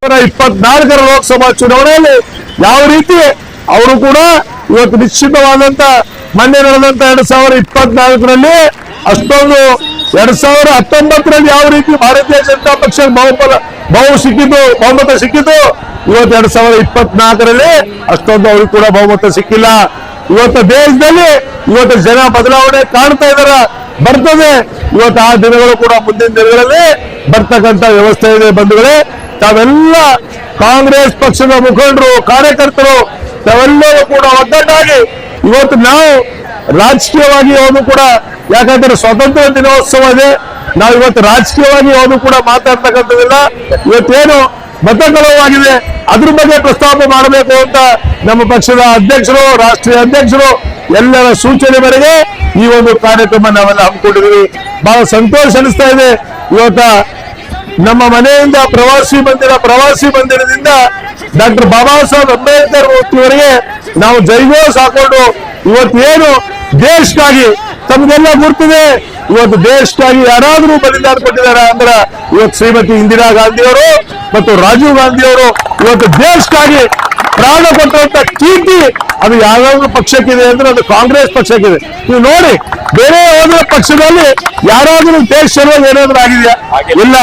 24ರ ಲೋಕಸಭಾ ಚುನಾವಣೆಯಲ್ಲಿ ಯಾವ ರೀತಿ ಅವರು ಕೂಡ ಇವತ್ತು ನಿಶ್ಚಿತವಾದಂತ ಮೊನ್ನೆ ನಡೆದಂತ 2024ರಲ್ಲಿ ಅಷ್ಟೊಂದು 2019ರಲ್ಲಿ ಯಾವ ರೀತಿ ಭಾರತೀಯ ಜನತಾ ಪಕ್ಷ ಬಹುಮತ ಸಿಕ್ಕಿತು ಇವತ್ತು 2024ರಲ್ಲಿ ಅಷ್ಟೊಂದು ಅವ್ರಿಗೆ ಕೂಡ ಬಹುಮತ ಸಿಕ್ಕಿಲ್ಲ. ಇವತ್ತು ದೇಶದಲ್ಲಿ ಇವತ್ತು ಜನ ಬದಲಾವಣೆ ಕಾಣ್ತಾ ಇದಾರ, ಬರ್ತದೆ. ಇವತ್ತು ಆ ದಿನಗಳು ಕೂಡ ಮುಂದಿನ ದಿನಗಳಲ್ಲಿ ಬರ್ತಕ್ಕಂಥ ವ್ಯವಸ್ಥೆ ಇದೆ. ಬಂಧುಗಳೇ, ತಾವೆಲ್ಲ ಕಾಂಗ್ರೆಸ್ ಪಕ್ಷದ ಮುಖಂಡರು, ಕಾರ್ಯಕರ್ತರು ತಾವೆಲ್ಲರೂ ಕೂಡ ಒಗ್ಗಟ್ಟಾಗಿ ಇವತ್ತು ನಾವು ರಾಜಕೀಯವಾಗಿ ಯಾವುದು ಕೂಡ, ಯಾಕಂದ್ರೆ ಸ್ವತಂತ್ರ ದಿನೋತ್ಸವ ಇದೆ, ನಾವು ಇವತ್ತು ರಾಜಕೀಯವಾಗಿ ಯಾವುದು ಕೂಡ ಮಾತಾಡ್ತಕ್ಕಂಥದ್ದಿಲ್ಲ. ಇವತ್ತೇನು ಮತಕಳವಾಗಿದೆ ಅದ್ರ ಬಗ್ಗೆ ಪ್ರಸ್ತಾಪ ಮಾಡಬೇಕು ಅಂತ ನಮ್ಮ ಪಕ್ಷದ ಅಧ್ಯಕ್ಷರು, ರಾಷ್ಟ್ರೀಯ ಅಧ್ಯಕ್ಷರು ಎಲ್ಲರ ಸೂಚನೆ ಮೇರೆಗೆ ಈ ಒಂದು ಕಾರ್ಯಕ್ರಮ ನಾವೆಲ್ಲ ಹಮ್ಮಿಕೊಂಡಿದ್ದೀವಿ. ಬಹಳ ಸಂತೋಷ ಅನಿಸ್ತಾ ಇದೆ. ಇವತ್ತ ನಮ್ಮ ಮನೆಯಿಂದ ಪ್ರವಾಸಿ ಮಂದಿರದಿಂದ ಡಾಕ್ಟರ್ ಬಾಬಾ ಸಾಹೇಬ್ ಅಂಬೇಡ್ಕರ್ ಮೂರ್ತಿಯವರೆಗೆ ನಾವು ಜೈಗೋಸ್ ಹಾಕೊಂಡು ಇವತ್ತೇನು ದೇಶಕ್ಕಾಗಿ ತಮಗೆಲ್ಲ ಗುರ್ತಿದೆ. ಇವತ್ತು ದೇಶಕ್ಕಾಗಿ ಯಾರಾದ್ರೂ ಬಲಿದಾನ ಕೊಟ್ಟಿದ್ದಾರೆ ಅಂದ್ರೆ ಇವತ್ತು ಶ್ರೀಮತಿ ಇಂದಿರಾ ಗಾಂಧಿಯವರು ಮತ್ತು ರಾಜೀವ್ ಗಾಂಧಿಯವರು ಇವತ್ತು ದೇಶಕ್ಕಾಗಿ ಪ್ರಾಣ ಕೊಟ್ಟಂತ ಕೀರ್ತಿ ಅದು ಯಾವ್ಯಾವ ಪಕ್ಷಕ್ಕಿದೆ ಅಂದ್ರೆ ಅದು ಕಾಂಗ್ರೆಸ್ ಪಕ್ಷಕ್ಕಿದೆ. ನೀವು ನೋಡಿ, ಬೇರೆ ಯಾವುದೇ ಪಕ್ಷದಲ್ಲಿ ಯಾರಾದ್ರೂ ದೇಶ ಸಲುವಾಗಿ ಏನಾದ್ರೂ ಆಗಿದೆಯಾ? ಇಲ್ಲ.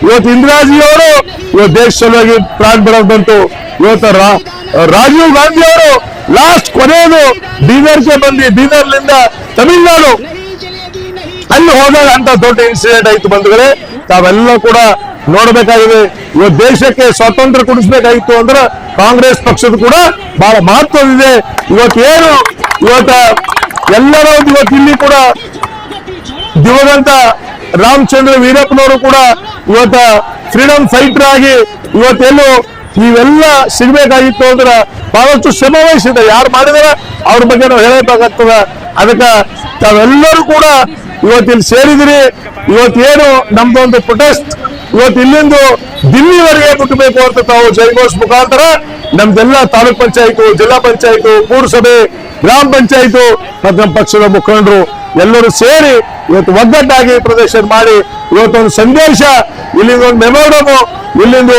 ಇವತ್ತು ಇಂದಿರಾಜಿಯವರು ಇವತ್ತು ದೇಶ ಸಲುವಾಗಿ ಪ್ರಾಣ ಬರೋದು ಬಂತು. ಇವತ್ತು ರಾಜೀವ್ ಗಾಂಧಿ ಅವರು ಲಾಸ್ಟ್ ಕೊನೆಯದು ಬೀದರ್ಗೆ ಬೀದರ್ನಿಂದ ತಮಿಳುನಾಡು ಅಲ್ಲಿ ಹೋದಾಗ ಅಂತ ದೊಡ್ಡ ಇನ್ಸಿಡೆಂಟ್ ಆಯ್ತು. ಬಂಧುಗಳೇ, ತಾವೆಲ್ಲ ಕೂಡ ನೋಡ್ಬೇಕಾಗಿದೆ. ಇವತ್ತು ದೇಶಕ್ಕೆ ಸ್ವಾತಂತ್ರ್ಯ ಕೊಡಿಸ್ಬೇಕಾಗಿತ್ತು ಅಂದ್ರೆ ಕಾಂಗ್ರೆಸ್ ಪಕ್ಷದ ಕೂಡ ಬಹಳ ಮಹತ್ವವಿದೆ. ಇವತ್ತೇನು ಎಲ್ಲರೂ ಇವತ್ತು ಇಲ್ಲಿ ಕೂಡ ದಿವಂಗತ ರಾಮಚಂದ್ರ ವೀರಪ್ಪನವರು ಕೂಡ ಇವತ್ತ ಫ್ರೀಡಮ್ ಫೈಟರ್ ಆಗಿ ಇವತ್ತೆಲ್ಲೂ ಇವೆಲ್ಲ ಸಿಗ್ಬೇಕಾಗಿತ್ತು ಅಂದ್ರೆ ಬಹಳಷ್ಟು ಶ್ರಮ ವಹಿಸಿದೆ. ಯಾರು ಮಾಡಿದಾರ ಅವ್ರ ಬಗ್ಗೆ ನಾವು ಹೇಳಬೇಕಾಗ್ತದ. ಅದಕ್ಕೆ ತಾವೆಲ್ಲರೂ ಕೂಡ ಇವತ್ತಿಲ್ಲಿ ಸೇರಿದಿರಿ. ಇವತ್ತೇನು ನಮ್ದೊಂದು ಪ್ರೊಟೆಸ್ಟ್ ಇವತ್ತು ಇಲ್ಲಿಂದು ದಿಲ್ಲಿವರೆಗೆ ಮುಟ್ಟಬೇಕು ಅಂತ ತಾವು ಜೈಘೋಷ್ ಮುಖಾಂತರ ನಮ್ದೆಲ್ಲ ತಾಲೂಕ್ ಪಂಚಾಯತ್, ಜಿಲ್ಲಾ ಪಂಚಾಯತ್, ಪೂರಸಭೆ, ಗ್ರಾಮ ಪಂಚಾಯತ್ ಮತ್ತು ನಮ್ಮ ಪಕ್ಷದ ಮುಖಂಡರು ಎಲ್ಲರೂ ಸೇರಿ ಇವತ್ತು ಒಗ್ಗಟ್ಟಾಗಿ ಪ್ರದರ್ಶನ ಮಾಡಿ ಇವತ್ತೊಂದು ಸಂದೇಶ, ಇಲ್ಲಿಂದ ಒಂದು ಮೆಮೋರಮ್, ಇಲ್ಲಿಂದು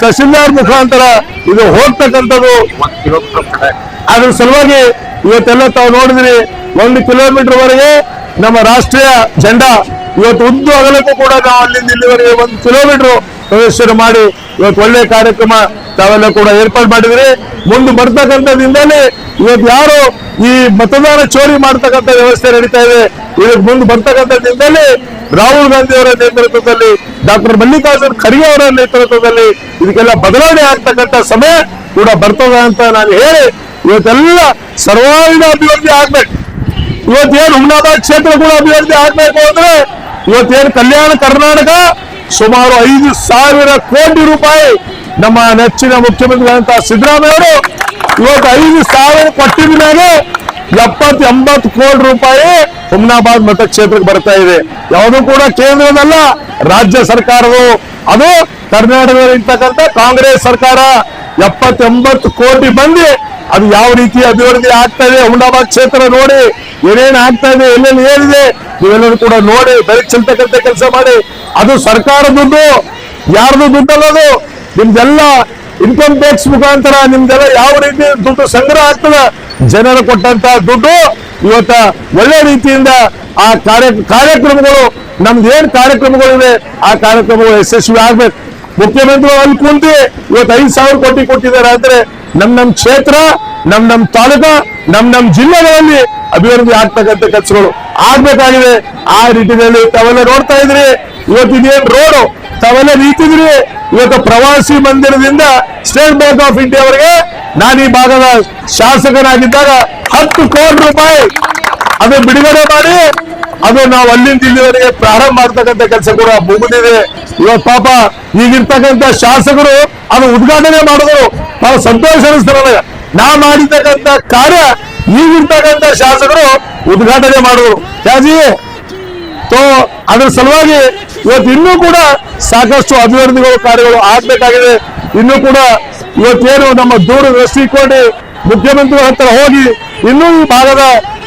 ತಹಸೀಲ್ದಾರ್ ಮುಖಾಂತರ ಇದು ಹೋಗ್ತಕ್ಕಂಥದ್ದು. ಅದ್ರ ಸಲುವಾಗಿ ಇವತ್ತೆಲ್ಲ ತಾವು ನೋಡಿದ್ರಿ, 1 ಕಿಲೋಮೀಟರ್ ವರೆಗೆ ನಮ್ಮ ರಾಷ್ಟ್ರೀಯ ಜೆಂಡಾ ಇವತ್ತು ಉದ್ದು ಅಗಲಕ್ಕೂ ಕೂಡ ನಾವು ಅಲ್ಲಿಂದ ಇಲ್ಲಿವರೆಗೆ 1 ಕಿಲೋಮೀಟರ್ ಪ್ರದರ್ಶನ ಮಾಡಿ ಇವತ್ತು ಒಳ್ಳೆ ಕಾರ್ಯಕ್ರಮ ತಾವೆಲ್ಲ ಕೂಡ ಏರ್ಪಾಡು ಮಾಡಿದ್ರಿ. ಮುಂದೆ ಬರ್ತಕ್ಕಂಥದ್ದಿಂದಲೇ ಇವತ್ತು ಯಾರು ಈ ಮತದಾನ ಚೋರಿ ಮಾಡ್ತಕ್ಕಂಥ ವ್ಯವಸ್ಥೆ ನಡೀತಾ ಇದೆ, ಇದಕ್ಕೆ ಮುಂದೆ ಬರ್ತಕ್ಕಂಥದ್ದಿಂದಲೇ ರಾಹುಲ್ ಗಾಂಧಿ ಅವರ ನೇತೃತ್ವದಲ್ಲಿ, ಡಾಕ್ಟರ್ ಮಲ್ಲಿಕಾರ್ಜುನ್ ಖರ್ಗೆ ಅವರ ನೇತೃತ್ವದಲ್ಲಿ ಇದಕ್ಕೆಲ್ಲ ಬದಲಾವಣೆ ಆಗ್ತಕ್ಕಂಥ ಸಮಯ ಕೂಡ ಬರ್ತದ ಅಂತ ನಾನು ಹೇಳಿ ಇವತ್ತೆಲ್ಲ ಸರ್ವಾಂಗೀಣ ಅಭಿವೃದ್ಧಿ ಆಗ್ಬೇಕು. ಇವತ್ತೇನು ಹುಮ್ನಾಬಾದ್ ಕ್ಷೇತ್ರ ಕೂಡ ಅಭಿವೃದ್ಧಿ ಆಗ್ಬೇಕು ಅಂದ್ರೆ ಇವತ್ತೇನು ಕಲ್ಯಾಣ ಕರ್ನಾಟಕ ಸುಮಾರು 5,000 ಕೋಟಿ ರೂಪಾಯಿ ನಮ್ಮ ನೆಚ್ಚಿನ ಮುಖ್ಯಮಂತ್ರಿಗಳಂತ ಸಿದ್ದರಾಮಯ್ಯ ಅವರು ಇವತ್ತು 5,000 ಕೊಟ್ಟಿದ ಮೇಲೆ 70-80 ಕೋಟಿ ರೂಪಾಯಿ ಹುಮ್ನಾಬಾದ್ ಮತಕ್ಷೇತ್ರಕ್ಕೆ ಬರ್ತಾ ಇದೆ. ಯಾವುದು ಕೂಡ ಕೇಂದ್ರದಲ್ಲ, ರಾಜ್ಯ ಸರ್ಕಾರವು. ಅದು ಕರ್ನಾಟಕದಲ್ಲಿ ಇರ್ತಕ್ಕಂಥ ಕಾಂಗ್ರೆಸ್ ಸರ್ಕಾರ 70-80 ಕೋಟಿ ಬಂದು ಅದು ಯಾವ ರೀತಿ ಅಭಿವೃದ್ಧಿ ಆಗ್ತಾ ಇದೆ. ಹುಮ್ನಾಬಾದ್ ಕ್ಷೇತ್ರ ನೋಡಿ ಏನೇನು ಆಗ್ತಾ ಇದೆ, ಎಲ್ಲೆಲ್ಲಿ ಏನಿದೆ ನೀವೆಲ್ಲರೂ ಕೂಡ ನೋಡಿ ಬೆಳಕು ಚೆಲ್ತಕ್ಕಂಥ ಕೆಲಸ ಮಾಡಿ. ಅದು ಸರ್ಕಾರ ದುಡ್ಡು, ಯಾರ್ದು ದುಡ್ಡಲ್ಲದು, ನಿಮ್ದೆಲ್ಲ ಇನ್ಕಮ್ ಟ್ಯಾಕ್ಸ್ ಮುಖಾಂತರ ನಿಮ್ದೆಲ್ಲ ಯಾವ ರೀತಿ ದುಡ್ಡು ಸಂಗ್ರಹ ಆಗ್ತದ, ಜನರು ಕೊಟ್ಟಂತ ದುಡ್ಡು ಇವತ್ತ ಒಳ್ಳೆ ರೀತಿಯಿಂದ ಆ ಕಾರ್ಯಕ್ರಮಗಳು ನಮ್ದು ಏನ್ ಕಾರ್ಯಕ್ರಮಗಳಿವೆ ಆ ಕಾರ್ಯಕ್ರಮಗಳು ಯಶಸ್ವಿ ಆಗ್ಬೇಕು. ಮುಖ್ಯಮಂತ್ರಿಗಳು ಅಲ್ಲಿ ಕುಂತು ಇವತ್ತು 5,000 ಕೋಟಿ ಕೊಟ್ಟಿದ್ದಾರೆ ಅಂದ್ರೆ ನಮ್ ಕ್ಷೇತ್ರ, ನಮ್ ತಾಲೂಕಾ, ನಮ್ ಜಿಲ್ಲೆಗಳಲ್ಲಿ ಅಭಿವೃದ್ಧಿ ಆಗ್ತಕ್ಕಂಥ ಕೆಲಸಗಳು ಆಗ್ಬೇಕಾಗಿದೆ. ಆ ನಿಟ್ಟಿನಲ್ಲಿ ತಾವೆಲ್ಲ ನೋಡ್ತಾ ಇದ್ರಿ. ಇವತ್ತು ಇದೇನ್ ರೋಡ್ ತಾವೆಲ್ಲ ನಿಂತಿದ್ರಿ. ಇವತ್ತು ಪ್ರವಾಸಿ ಮಂದಿರದಿಂದ ಸ್ಟೇಟ್ ಬ್ಯಾಂಕ್ ಆಫ್ ಇಂಡಿಯಾವರೆಗೆ ನಾನು ಈ ಭಾಗದ ಶಾಸಕನಾಗಿದ್ದಾಗ 10 ಕೋಟಿ ರೂಪಾಯಿ ಅದು ಬಿಡುಗಡೆ ಮಾಡಿ ಅದು ನಾವು ಅಲ್ಲಿಂದ ಇಲ್ಲಿವರೆಗೆ ಪ್ರಾರಂಭ ಮಾಡ್ತಕ್ಕಂಥ ಕೆಲಸ ಕೂಡ ಮುಗಿದಿದೆ. ಇವತ್ತು ಪಾಪ ಈಗಿರ್ತಕ್ಕಂಥ ಶಾಸಕರು ಅದು ಉದ್ಘಾಟನೆ ಮಾಡಿದ್ರು. ಬಹಳ ಸಂತೋಷ ಅನಿಸ್ತಾರೆ. ನಾ ಮಾಡಿರ್ತಕ್ಕಂಥ ಕಾರ್ಯ ಈಗಿರ್ತಕ್ಕಂಥ ಶಾಸಕರು ಉದ್ಘಾಟನೆ ಮಾಡಿದ್ರು. ಅದ್ರ ಸಲುವಾಗಿ ಇವತ್ತು ಇನ್ನೂ ಕೂಡ ಸಾಕಷ್ಟು ಅಭಿವೃದ್ಧಿಗಳು ಕಾರ್ಯಗಳು ಆಗ್ಬೇಕಾಗಿದೆ. ಇನ್ನೂ ಕೂಡ ಇವತ್ತೇನು ನಮ್ಮ ದೃಷ್ಟಿಕೋಟಿ ಮುಖ್ಯಮಂತ್ರಿಗಳ ಹತ್ರ ಹೋಗಿ ಇನ್ನೂ ಈ ಭಾಗದ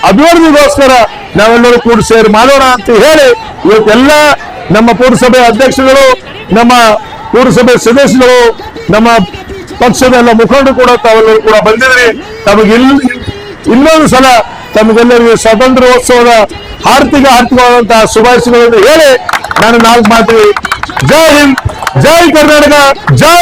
ಅಭಿವೃದ್ಧಿಗೋಸ್ಕರ ನಾವೆಲ್ಲರೂ ಕೂಡ ಸೇರಿ ಮಾಡೋಣ ಅಂತ ಹೇಳಿ ಇವತ್ತೆಲ್ಲ ನಮ್ಮ ಪುರಸಭೆ ಅಧ್ಯಕ್ಷರುಗಳು, ನಮ್ಮ ಪುರಸಭೆ ಸದಸ್ಯರು, ನಮ್ಮ ಪಕ್ಷದ ಎಲ್ಲ ಮುಖಂಡರು ಕೂಡ ತಾವೆಲ್ಲರೂ ಕೂಡ ಬಂದಿದ್ರಿ. ತಮಗೆ ಇನ್ನೊಂದು ಸಲ ತಮಗೆಲ್ಲರಿಗೂ ಸ್ವಾತಂತ್ರ್ಯೋತ್ಸವದ ಆರ್ಥಿಕವಾದಂತಹ ಶುಭಾಶಯಗಳನ್ನು ಹೇಳಿ ನಾನು 4 ಮಾತು. ಜೈ ಹಿಂದ್, ಜೈ ಕರ್ನಾಟಕ, ಜೈ